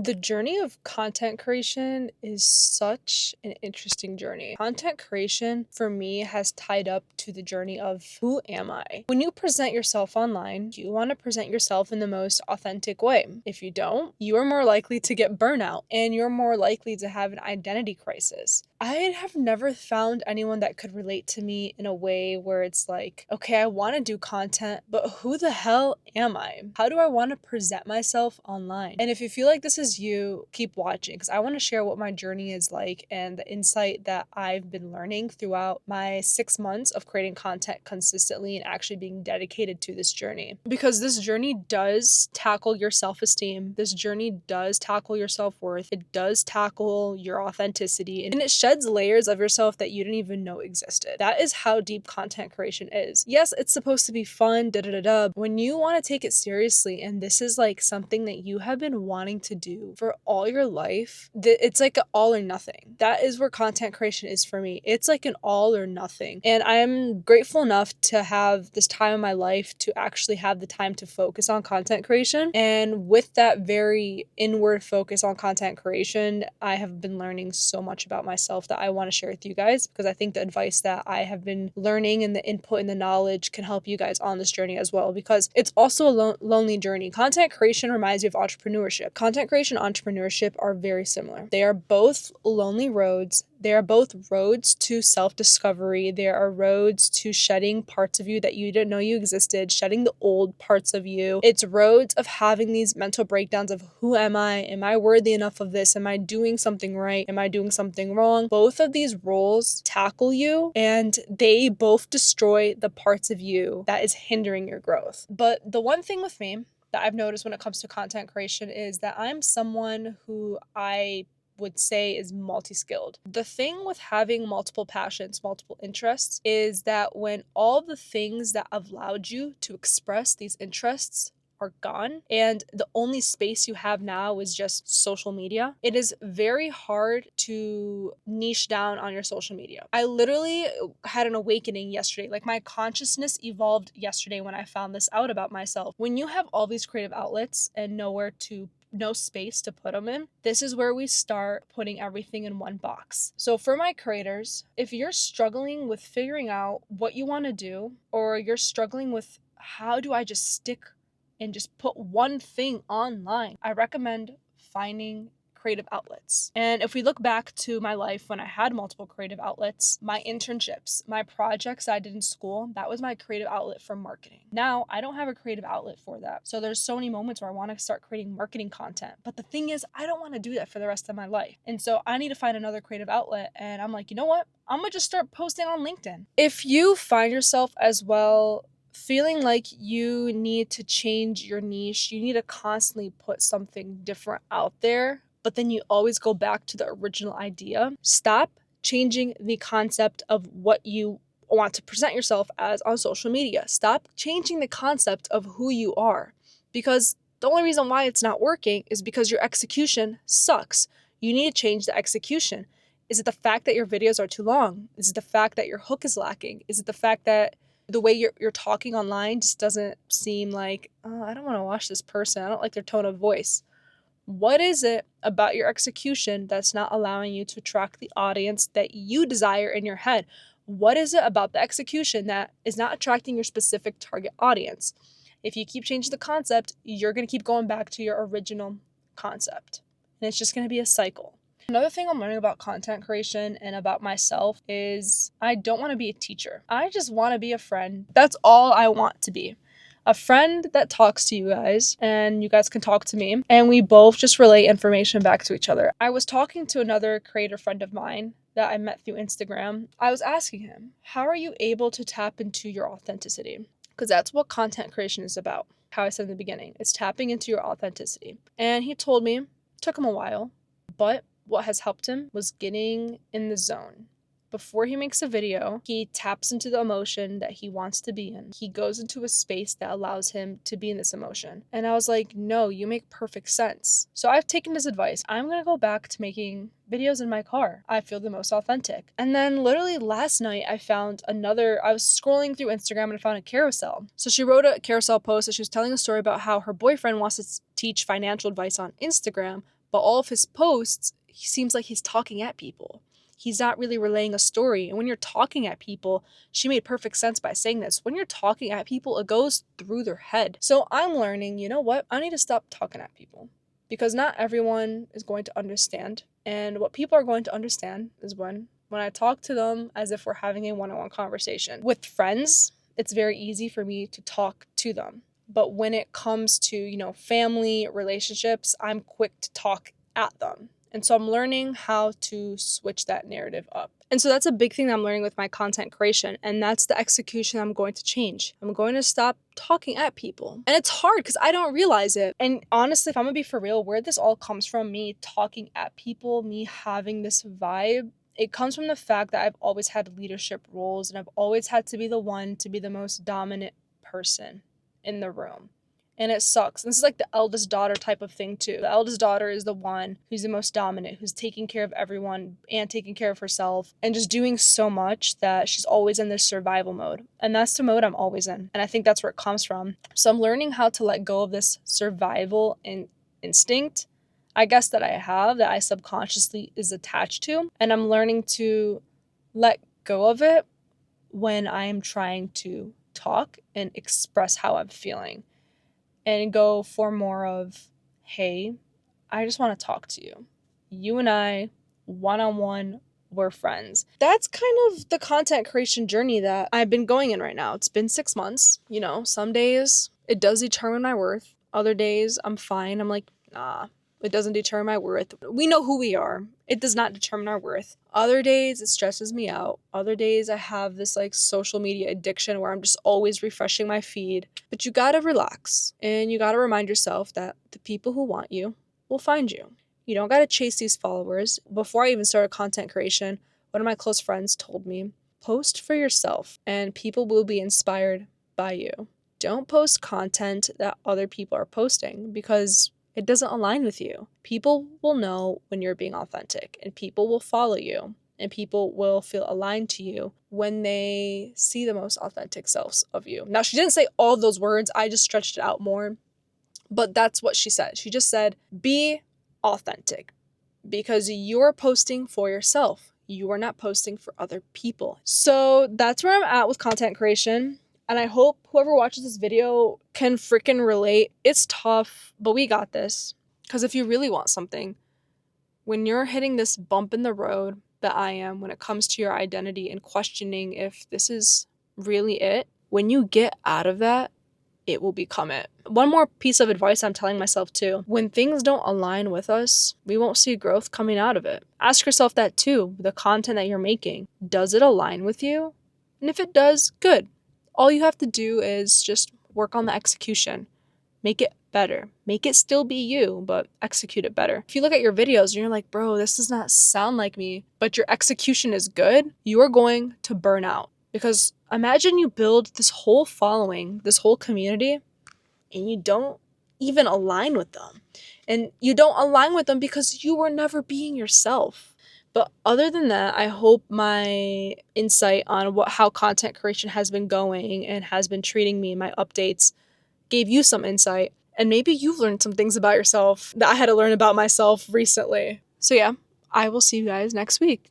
The journey of content creation is such an interesting journey. Content creation for me has tied up to the journey of who am I? When you present yourself online, you want to present yourself in the most authentic way. If you don't, you are more likely to get burnout and you're more likely to have an identity crisis. I have never found anyone that could relate to me in a way where it's like, okay, I want to do content, but who the hell am I? How do I want to present myself online? And if you feel like this is you, keep watching because I want to share what my journey is like and the insight that I've been learning throughout my 6 months of creating content consistently and actually being dedicated to this journey. Because this journey does tackle your self-esteem. This journey does tackle your self-worth. It does tackle your authenticity, and it sheds layers of yourself that you didn't even know existed. That is how deep content creation is. Yes, it's supposed to be fun, da. When you want to take it seriously, and this is like something that you have been wanting to do for all your life, it's like an all or nothing. That is where content creation is for me. It's like an all or nothing. And I'm grateful enough to have this time in my life to actually have the time to focus on content creation. And with that very inward focus on content creation, I have been learning so much about myself that I want to share with you guys, because I think the advice that I have been learning and the input and the knowledge can help you guys on this journey as well, because it's also a lonely journey. Content creation reminds me of entrepreneurship. Content creation and entrepreneurship are very similar. They are both lonely roads. They are both roads to self-discovery. There are roads to shedding parts of you that you didn't know you existed, shedding the old parts of you. It's roads of having these mental breakdowns of who am I? Am I worthy enough of this? Am I doing something right? Am I doing something wrong? Both of these roles tackle you and they both destroy the parts of you that is hindering your growth. But the one thing with me that I've noticed when it comes to content creation is that I'm someone who I would say is multi-skilled. The thing with having multiple passions, multiple interests, is that when all the things that have allowed you to express these interests are gone and the only space you have now is just social media, it is very hard to niche down on your social media. I literally had an awakening yesterday. Like, my consciousness evolved yesterday when I found this out about myself. When you have all these creative outlets and no space to put them in, this is where we start putting everything in one box. So for my creators, if you're struggling with figuring out what you want to do, or you're struggling with how do I just stick and just put one thing online, I recommend finding creative outlets. And if we look back to my life when I had multiple creative outlets, my internships, my projects I did in school, that was my creative outlet for marketing. Now I don't have a creative outlet for that. So there's so many moments where I want to start creating marketing content. But the thing is, I don't want to do that for the rest of my life. And so I need to find another creative outlet. And I'm like, you know what? I'm going to just start posting on LinkedIn. If you find yourself as well feeling like you need to change your niche, you need to constantly put something different out there, but then you always go back to the original idea, stop changing the concept of what you want to present yourself as on social media. Stop changing the concept of who you are, because the only reason why it's not working is because your execution sucks. You need to change the execution. Is it the fact that your videos are too long? Is it the fact that your hook is lacking? Is it the fact that the way you're talking online just doesn't seem like, oh, I don't want to watch this person. I don't like their tone of voice. What is it about your execution that's not allowing you to attract the audience that you desire in your head? What is it about the execution that is not attracting your specific target audience? If you keep changing the concept, you're going to keep going back to your original concept. And it's just going to be a cycle. Another thing I'm learning about content creation and about myself is I don't want to be a teacher. I just want to be a friend. That's all I want to be. A friend that talks to you guys and you guys can talk to me and we both just relay information back to each other. I was talking to another creator friend of mine that I met through Instagram. I was asking him, how are you able to tap into your authenticity? Because that's what content creation is about. How I said in the beginning, it's tapping into your authenticity. And he told me, it took him a while, but what has helped him was getting in the zone. Before he makes a video, he taps into the emotion that he wants to be in. He goes into a space that allows him to be in this emotion. And I was like, no, you make perfect sense. So I've taken his advice. I'm going to go back to making videos in my car. I feel the most authentic. And then literally last night I was scrolling through Instagram and I found a carousel. So she wrote a carousel post and she was telling a story about how her boyfriend wants to teach financial advice on Instagram, but all of his posts, he seems like he's talking at people. He's not really relaying a story. And when you're talking at people, she made perfect sense by saying this. When you're talking at people, it goes through their head. So I'm learning, you know what? I need to stop talking at people because not everyone is going to understand. And what people are going to understand is when I talk to them as if we're having a one-on-one conversation. With friends, it's very easy for me to talk to them. But when it comes to, family, relationships, I'm quick to talk at them. And so I'm learning how to switch that narrative up. And so that's a big thing that I'm learning with my content creation. And that's the execution I'm going to change. I'm going to stop talking at people. And it's hard because I don't realize it. And honestly, if I'm going to be for real, where this all comes from, me talking at people, me having this vibe, it comes from the fact that I've always had leadership roles and I've always had to be the one to be the most dominant person in the room. And it sucks. This is like the eldest daughter type of thing too. The eldest daughter is the one who's the most dominant, who's taking care of everyone and taking care of herself and just doing so much that she's always in this survival mode. And that's the mode I'm always in. And I think that's where it comes from. So I'm learning how to let go of this survival instinct, I guess, that I have, that I subconsciously is attached to. And I'm learning to let go of it when I'm trying to talk and express how I'm feeling. And go for more of, hey, I just want to talk to you. You and I, one-on-one, we're friends. That's kind of the content creation journey that I've been going in right now. It's been 6 months. Some days it does determine my worth. Other days I'm fine. I'm like, nah, it doesn't determine my worth. We know who we are. It does not determine our worth. Other days it stresses me out. Other days I have this social media addiction where I'm just always refreshing my feed. But you gotta relax and you gotta remind yourself that the people who want you will find you. You don't gotta chase these followers. Before I even started content creation, one of my close friends told me, post for yourself and people will be inspired by you. Don't post content that other people are posting because it doesn't align with you. People will know when you're being authentic and people will follow you and people will feel aligned to you when they see the most authentic selves of you. Now, she didn't say all those words. I just stretched it out more, but that's what she said. She just said, be authentic because you're posting for yourself. You are not posting for other people. So that's where I'm at with content creation. And I hope whoever watches this video can freaking relate. It's tough, but we got this. Because if you really want something, when you're hitting this bump in the road that I am when it comes to your identity and questioning if this is really it, when you get out of that, it will become it. One more piece of advice I'm telling myself too. When things don't align with us, we won't see growth coming out of it. Ask yourself that too. The content that you're making, does it align with you? And if it does, good. All you have to do is just work on the execution. Make it better. Make it still be you, but execute it better. If you look at your videos and you're like, bro, this does not sound like me, but your execution is good, you are going to burn out. Because imagine you build this whole following, this whole community, and you don't even align with them. And you don't align with them because you were never being yourself. But other than that, I hope my insight on how content creation has been going and has been treating me in my updates gave you some insight. And maybe you've learned some things about yourself that I had to learn about myself recently. So yeah, I will see you guys next week.